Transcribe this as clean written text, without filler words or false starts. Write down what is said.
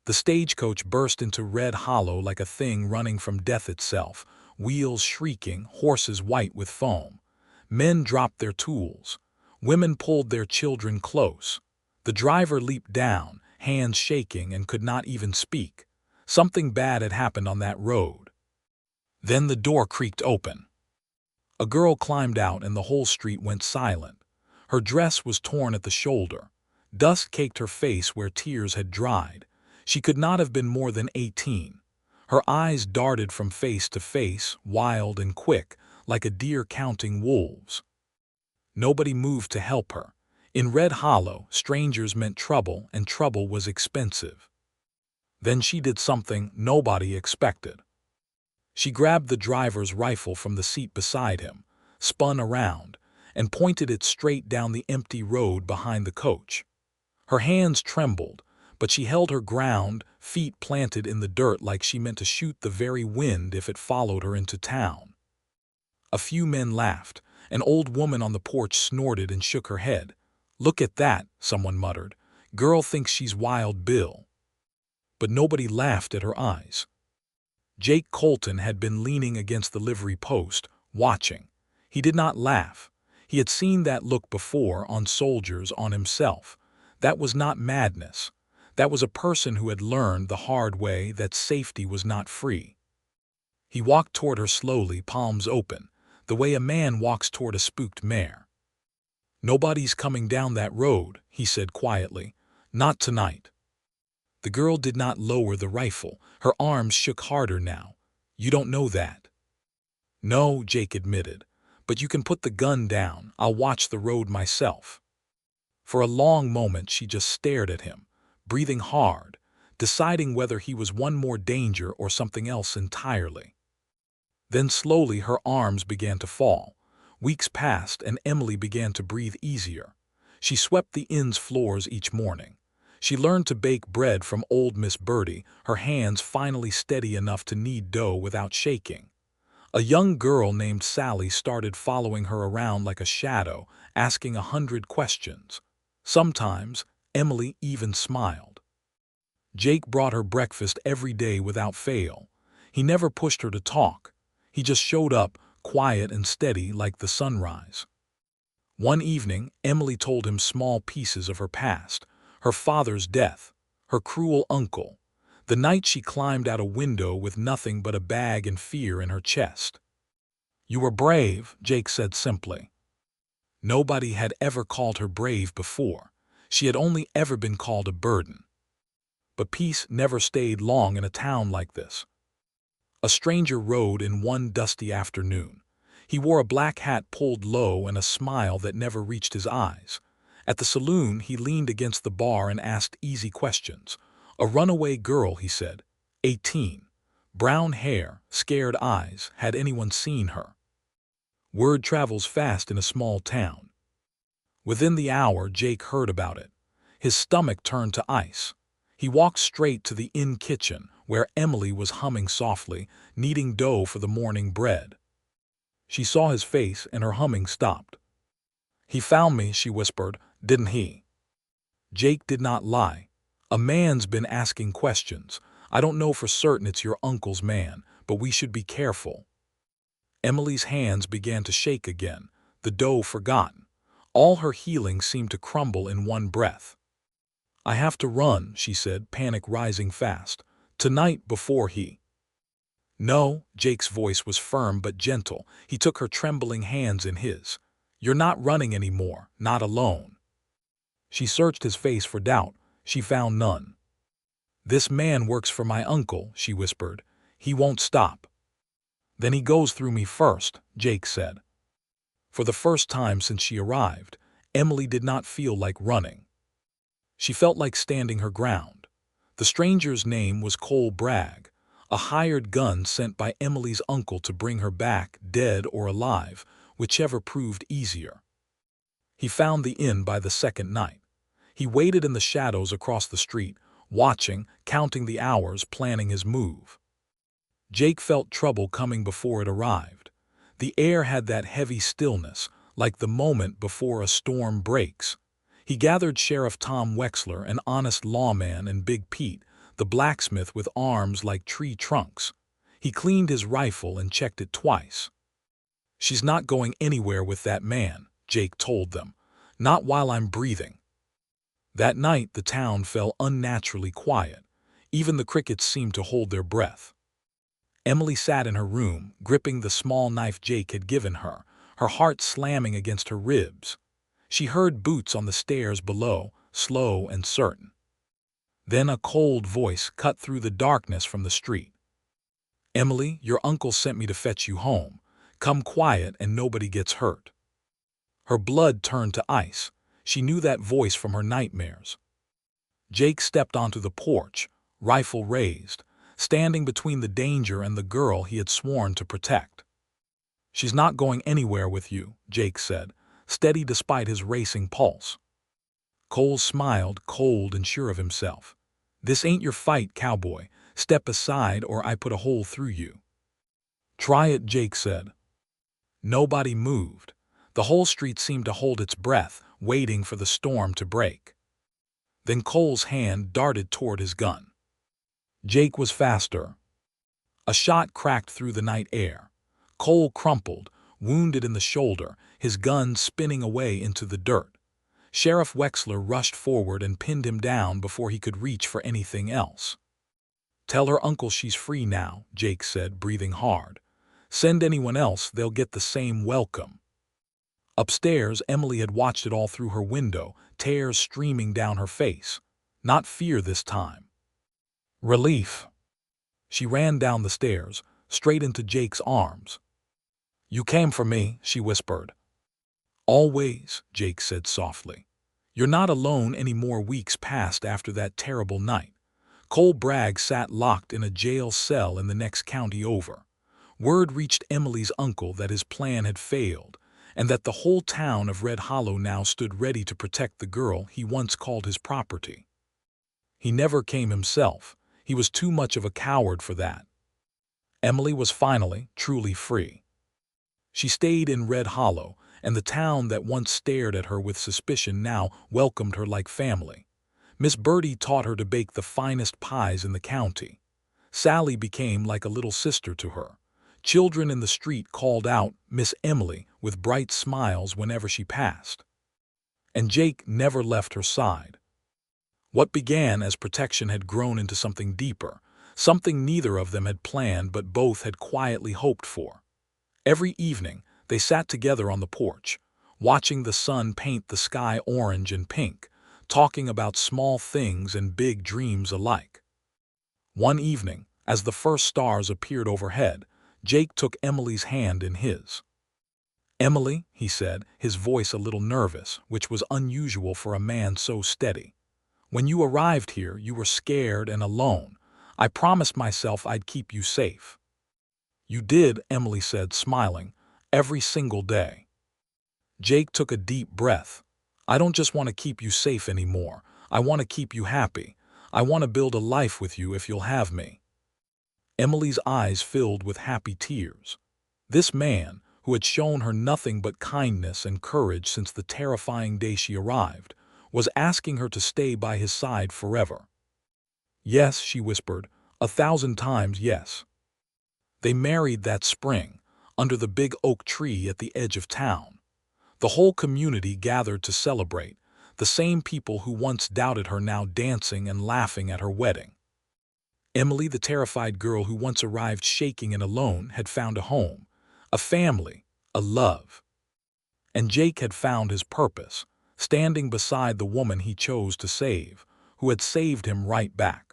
The stagecoach burst into Red Hollow like a thing running from death itself, wheels shrieking, horses white with foam. Men dropped their tools. Women pulled their children close. The driver leaped down, hands shaking, and could not even speak. Something bad had happened on that road. Then the door creaked open. A girl climbed out and the whole street went silent. Her dress was torn at the shoulder. Dust caked her face where tears had dried. She could not have been more than 18. Her eyes darted from face to face, wild and quick, like a deer counting wolves. Nobody moved to help her. In Red Hollow, strangers meant trouble, and trouble was expensive. Then she did something nobody expected. She grabbed the driver's rifle from the seat beside him, spun around, and pointed it straight down the empty road behind the coach. Her hands trembled, but she held her ground, feet planted in the dirt like she meant to shoot the very wind if it followed her into town. A few men laughed. An old woman on the porch snorted and shook her head. "Look at that," someone muttered. "Girl thinks she's Wild Bill." But nobody laughed at her eyes. Jake Colton had been leaning against the livery post, watching. He did not laugh. He had seen that look before on soldiers, on himself. That was not madness. That was a person who had learned the hard way that safety was not free. He walked toward her slowly, palms open, the way a man walks toward a spooked mare. "Nobody's coming down that road," he said quietly. "Not tonight." The girl did not lower the rifle. Her arms shook harder now. "You don't know that." "No," Jake admitted. "But you can put the gun down. I'll watch the road myself." For a long moment she just stared at him, breathing hard, deciding whether he was one more danger or something else entirely. Then slowly her arms began to fall. Weeks passed and Emily began to breathe easier. She swept the inn's floors each morning. She learned to bake bread from old Miss Birdie, her hands finally steady enough to knead dough without shaking. A young girl named Sally started following her around like a shadow, asking 100 questions. Sometimes Emily even smiled. Jake brought her breakfast every day without fail. He never pushed her to talk. He just showed up, quiet and steady like the sunrise. One evening, Emily told him small pieces of her past. Her father's death, her cruel uncle, the night she climbed out a window with nothing but a bag and fear in her chest. "You were brave," Jake said simply. Nobody had ever called her brave before. She had only ever been called a burden. But peace never stayed long in a town like this. A stranger rode in one dusty afternoon. He wore a black hat pulled low and a smile that never reached his eyes. At the saloon, he leaned against the bar and asked easy questions. "A runaway girl," he said. 18. Brown hair, scared eyes. Had anyone seen her? Word travels fast in a small town. Within the hour, Jake heard about it. His stomach turned to ice. He walked straight to the inn kitchen, where Emily was humming softly, kneading dough for the morning bread. She saw his face and her humming stopped. "He found me," she whispered, "didn't he?" Jake did not lie. "A man's been asking questions. I don't know for certain it's your uncle's man, but we should be careful." Emily's hands began to shake again, the dough forgotten. All her healing seemed to crumble in one breath. "I have to run," she said, panic rising fast. "Tonight before he—" "No," Jake's voice was firm but gentle. He took her trembling hands in his. "You're not running anymore, not alone." She searched his face for doubt. She found none. "This man works for my uncle," she whispered. "He won't stop." "Then he goes through me first," Jake said. For the first time since she arrived, Emily did not feel like running. She felt like standing her ground. The stranger's name was Cole Bragg, a hired gun sent by Emily's uncle to bring her back, dead or alive, whichever proved easier. He found the inn by the second night. He waited in the shadows across the street, watching, counting the hours, planning his move. Jake felt trouble coming before it arrived. The air had that heavy stillness, like the moment before a storm breaks. He gathered Sheriff Tom Wexler, an honest lawman, and Big Pete, the blacksmith with arms like tree trunks. He cleaned his rifle and checked it twice. "She's not going anywhere with that man," Jake told them. "Not while I'm breathing." That night the town fell unnaturally quiet. Even the crickets seemed to hold their breath. Emily sat in her room, gripping the small knife Jake had given her, her heart slamming against her ribs. She heard boots on the stairs below, slow and certain. Then a cold voice cut through the darkness from the street. "Emily, your uncle sent me to fetch you home. Come quiet and nobody gets hurt." Her blood turned to ice. She knew that voice from her nightmares. Jake stepped onto the porch, rifle raised, standing between the danger and the girl he had sworn to protect. "She's not going anywhere with you," Jake said, steady despite his racing pulse. Cole smiled, cold and sure of himself. "This ain't your fight, Cowboy. Step aside or I put a hole through you." "Try it," Jake said. Nobody moved. The whole street seemed to hold its breath, waiting for the storm to break. Then Cole's hand darted toward his gun. Jake was faster. A shot cracked through the night air. Cole crumpled, wounded in the shoulder, his gun spinning away into the dirt. Sheriff Wexler rushed forward and pinned him down before he could reach for anything else. "Tell her uncle she's free now," Jake said, breathing hard. "Send anyone else, they'll get the same welcome." Upstairs, Emily had watched it all through her window, tears streaming down her face. Not fear this time. Relief. She ran down the stairs, straight into Jake's arms. "You came for me," she whispered. "Always," Jake said softly. "You're not alone any more." Weeks passed after that terrible night. Cole Bragg sat locked in a jail cell in the next county over. Word reached Emily's uncle that his plan had failed, and that the whole town of Red Hollow now stood ready to protect the girl he once called his property. He never came himself. He was too much of a coward for that. Emily was finally, truly free. She stayed in Red Hollow, and the town that once stared at her with suspicion now welcomed her like family. Miss Birdie taught her to bake the finest pies in the county. Sally became like a little sister to her. Children in the street called out "Miss Emily" with bright smiles whenever she passed. And Jake never left her side. What began as protection had grown into something deeper, something neither of them had planned but both had quietly hoped for. Every evening, they sat together on the porch, watching the sun paint the sky orange and pink, talking about small things and big dreams alike. One evening, as the first stars appeared overhead, Jake took Emily's hand in his. "Emily," he said, his voice a little nervous, which was unusual for a man so steady. "When you arrived here, you were scared and alone. I promised myself I'd keep you safe." "You did," Emily said, smiling, "every single day." Jake took a deep breath. "I don't just want to keep you safe anymore. I want to keep you happy. I want to build a life with you if you'll have me." Emily's eyes filled with happy tears. This man, who had shown her nothing but kindness and courage since the terrifying day she arrived, was asking her to stay by his side forever. "Yes," she whispered, "1,000 times yes." They married that spring, under the big oak tree at the edge of town. The whole community gathered to celebrate, the same people who once doubted her now dancing and laughing at her wedding. Emily, the terrified girl who once arrived shaking and alone, had found a home, a family, a love. And Jake had found his purpose, standing beside the woman he chose to save, who had saved him right back.